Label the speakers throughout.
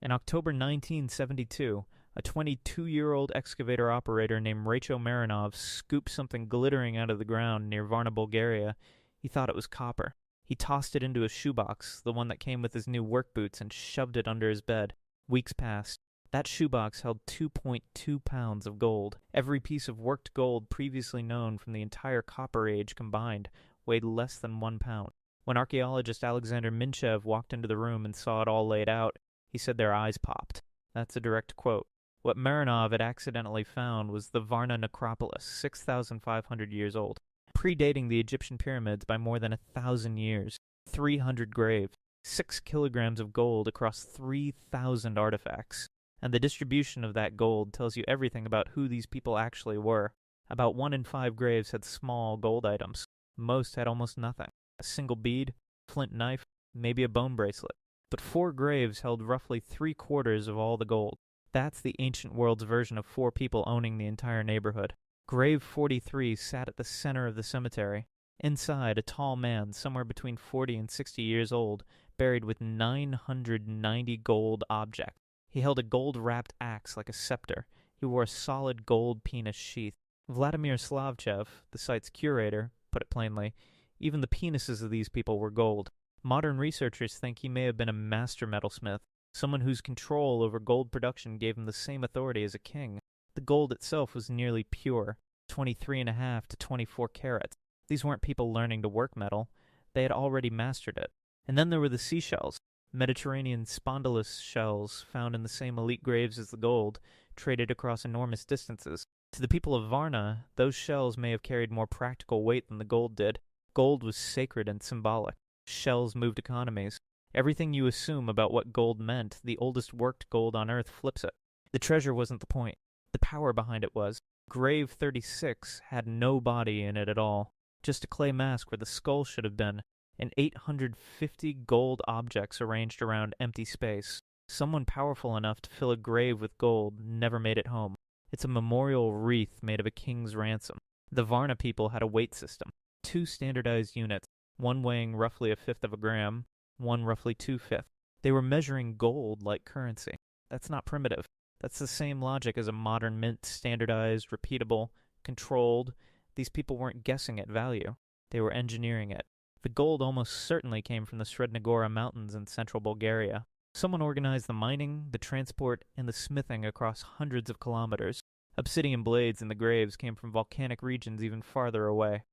Speaker 1: In October 1972, a 22-year-old excavator operator named Rachel Marinov scooped something glittering out of the ground near Varna, Bulgaria. He thought it was copper. He tossed it into a shoebox, the one that came with his new work boots, and shoved it under his bed. Weeks passed. That shoebox held 2.2 pounds of gold. Every piece of worked gold previously known from the entire Copper Age combined weighed less than 1 pound. When archaeologist Alexander Minchev walked into the room and saw it all laid out, he said their eyes popped. That's a direct quote. What Marinov had accidentally found was the Varna necropolis, 6,500 years old, predating the Egyptian pyramids by more than 1,000 years. 300 graves, 6 kilograms of gold across 3,000 artifacts. And the distribution of that gold tells you everything about who these people actually were. About 1 in 5 graves had small gold items. Most had almost nothing. A single bead, flint knife, maybe a bone bracelet. But 4 graves held roughly 3/4 of all the gold. That's the ancient world's version of 4 people owning the entire neighborhood. Grave 43 sat at the center of the cemetery. Inside, a tall man, somewhere between 40 and 60 years old, buried with 990 gold objects. He held a gold-wrapped axe like a scepter. He wore a solid gold penis sheath. Vladimir Slavchev, the site's curator, put it plainly, even the penises of these people were gold. Modern researchers think he may have been a master metalsmith, someone whose control over gold production gave him the same authority as a king. The gold itself was nearly pure, 23.5 to 24 carats. These weren't people learning to work metal. They had already mastered it. And then there were the seashells, Mediterranean spondylus shells found in the same elite graves as the gold, traded across enormous distances. To the people of Varna, those shells may have carried more practical weight than the gold did. Gold was sacred and symbolic. Shells moved economies. Everything you assume about what gold meant, the oldest worked gold on Earth flips it. The treasure wasn't the point. The power behind it was. Grave 36 had no body in it at all. Just a clay mask where the skull should have been, and 850 gold objects arranged around empty space. Someone powerful enough to fill a grave with gold never made it home. It's a memorial wreath made of a king's ransom. The Varna people had a weight system. 2 standardized units, one weighing roughly 1/5 of a gram, one roughly 2/5. They were measuring gold like currency. That's not primitive. That's the same logic as a modern mint, standardized, repeatable, controlled. These people weren't guessing at value. They were engineering it. The gold almost certainly came from the Srednagora Mountains in central Bulgaria. Someone organized the mining, the transport, and the smithing across hundreds of kilometers. Obsidian blades in the graves came from volcanic regions even farther away.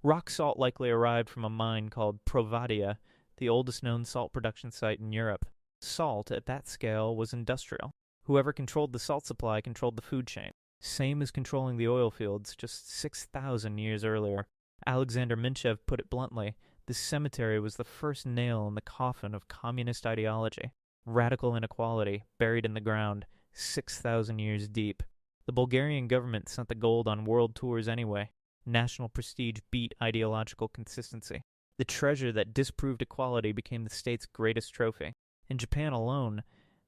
Speaker 1: Rock salt likely arrived from a mine called Provadia, the oldest known salt production site in Europe. Salt, at that scale, was industrial. Whoever controlled the salt supply controlled the food chain. Same as controlling the oil fields just 6,000 years earlier. Alexander Minchev put it bluntly, this cemetery was the first nail in the coffin of communist ideology. Radical inequality, buried in the ground, 6,000 years deep. The Bulgarian government sent the gold on world tours anyway. National prestige beat ideological consistency. The treasure that disproved equality became the state's greatest trophy. In Japan alone,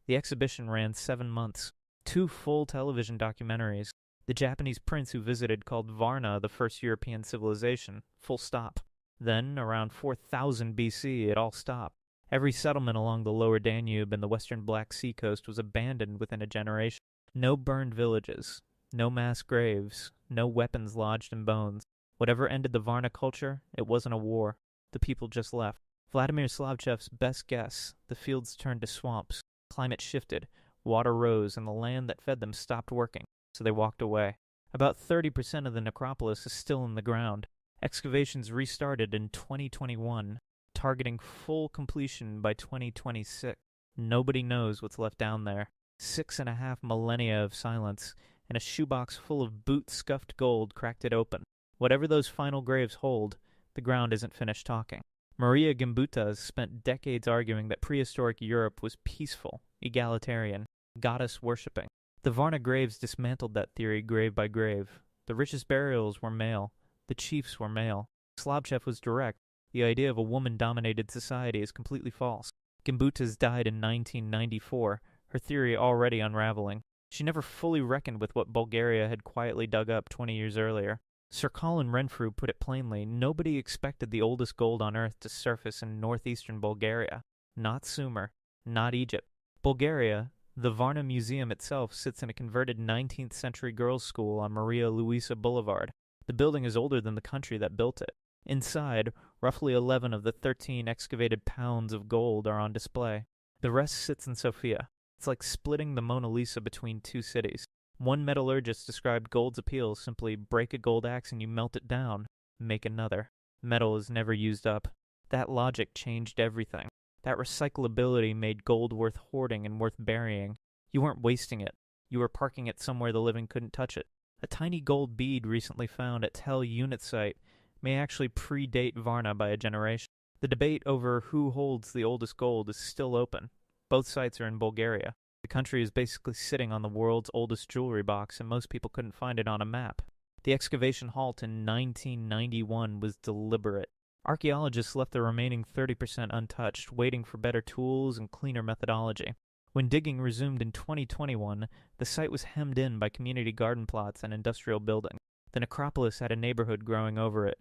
Speaker 1: the exhibition ran 7 months. 2 full television documentaries. The Japanese prince who visited called Varna the first European civilization. Full stop. Then, around 4000 BC, it all stopped. Every settlement along the lower Danube and the western Black Sea coast was abandoned within a generation. No burned villages. No mass graves. No weapons lodged in bones. Whatever ended the Varna culture, it wasn't a war. The people just left. Vladimir Slavchev's best guess, the fields turned to swamps. Climate shifted. Water rose, and the land that fed them stopped working, so they walked away. About 30% of the necropolis is still in the ground. Excavations restarted in 2021, targeting full completion by 2026. Nobody knows what's left down there. 6.5 millennia of silence, and a shoebox full of boot-scuffed gold cracked it open. Whatever those final graves hold, the ground isn't finished talking. Maria Gimbutas spent decades arguing that prehistoric Europe was peaceful, egalitarian, goddess-worshipping. The Varna graves dismantled that theory grave by grave. The richest burials were male. The chiefs were male. Slavchev was direct. The idea of a woman-dominated society is completely false. Gimbutas died in 1994, her theory already unraveling. She never fully reckoned with what Bulgaria had quietly dug up 20 years earlier. Sir Colin Renfrew put it plainly, nobody expected the oldest gold on Earth to surface in northeastern Bulgaria. Not Sumer. Not Egypt. Bulgaria, the Varna Museum itself sits in a converted 19th century girls' school on Maria Luisa Boulevard. The building is older than the country that built it. Inside, roughly 11 of the 13 excavated pounds of gold are on display. The rest sits in Sofia. It's like splitting the Mona Lisa between two cities. One metallurgist described gold's appeal: simply break a gold axe and you melt it down, make another. Metal is never used up. That logic changed everything. That recyclability made gold worth hoarding and worth burying. You weren't wasting it. You were parking it somewhere the living couldn't touch it. A tiny gold bead recently found at Tel Unit site may actually predate Varna by a generation. The debate over who holds the oldest gold is still open. Both sites are in Bulgaria. The country is basically sitting on the world's oldest jewelry box, and most people couldn't find it on a map. The excavation halt in 1991 was deliberate. Archaeologists left the remaining 30% untouched, waiting for better tools and cleaner methodology. When digging resumed in 2021, the site was hemmed in by community garden plots and industrial buildings. The necropolis had a neighborhood growing over it.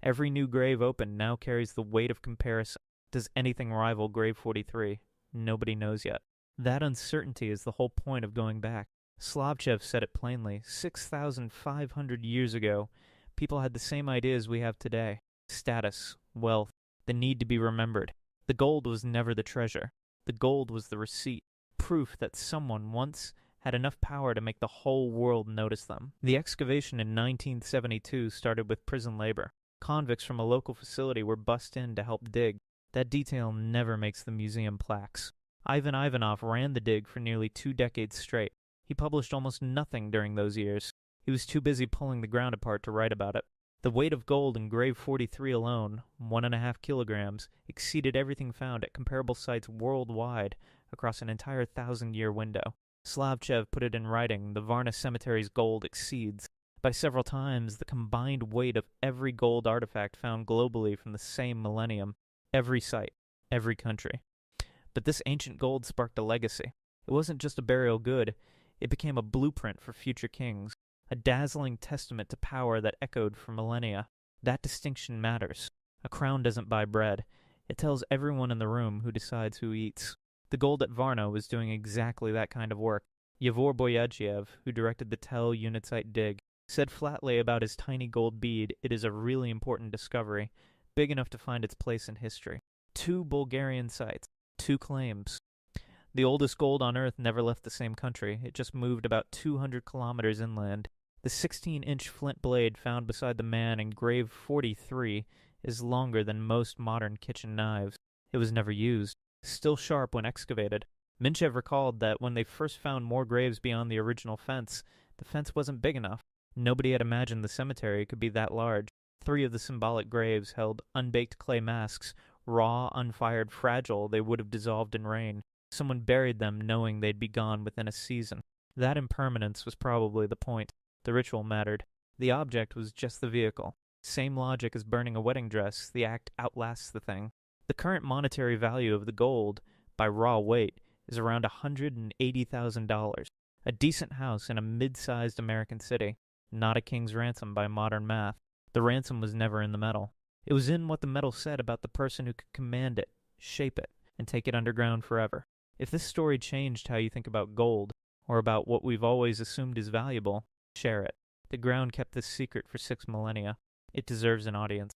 Speaker 1: Every new grave opened now carries the weight of comparison. Does anything rival Grave 43? Nobody knows yet. That uncertainty is the whole point of going back. Slavchev said it plainly. 6,500 years ago, people had the same ideas we have today. Status, wealth, the need to be remembered. The gold was never the treasure. The gold was the receipt, proof that someone once had enough power to make the whole world notice them. The excavation in 1972 started with prison labor. Convicts from a local facility were bussed in to help dig. That detail never makes the museum plaques. Ivan Ivanov ran the dig for nearly 2 decades straight. He published almost nothing during those years. He was too busy pulling the ground apart to write about it. The weight of gold in Grave 43 alone, 1.5 kilograms, exceeded everything found at comparable sites worldwide across an entire 1,000-year window. Slavchev put it in writing: the Varna Cemetery's gold exceeds, by several times, the combined weight of every gold artifact found globally from the same millennium. Every site, every country. But this ancient gold sparked a legacy. It wasn't just a burial good, it became a blueprint for future kings, a dazzling testament to power that echoed for millennia. That distinction matters. A crown doesn't buy bread. It tells everyone in the room who decides who eats. The gold at Varna was doing exactly that kind of work. Yevor Boyadjiev, who directed the Tel Unit site dig, said flatly about his tiny gold bead, "It is a really important discovery, big enough to find its place in history." 2 Bulgarian sites, 2 claims. The oldest gold on Earth never left the same country. It just moved about 200 kilometers inland. The 16-inch flint blade found beside the man in Grave 43 is longer than most modern kitchen knives. It was never used, still sharp when excavated. Minchev recalled that when they first found more graves beyond the original fence, the fence wasn't big enough. Nobody had imagined the cemetery could be that large. 3 of the symbolic graves held unbaked clay masks, raw, unfired, fragile. They would have dissolved in rain. Someone buried them knowing they'd be gone within a season. That impermanence was probably the point. The ritual mattered. The object was just the vehicle. Same logic as burning a wedding dress. The act outlasts the thing. The current monetary value of the gold, by raw weight, is around $180,000. A decent house in a mid-sized American city. Not a king's ransom by modern math. The ransom was never in the metal. It was in what the metal said about the person who could command it, shape it, and take it underground forever. If this story changed how you think about gold, or about what we've always assumed is valuable, share it. The ground kept this secret for 6 millennia. It deserves an audience.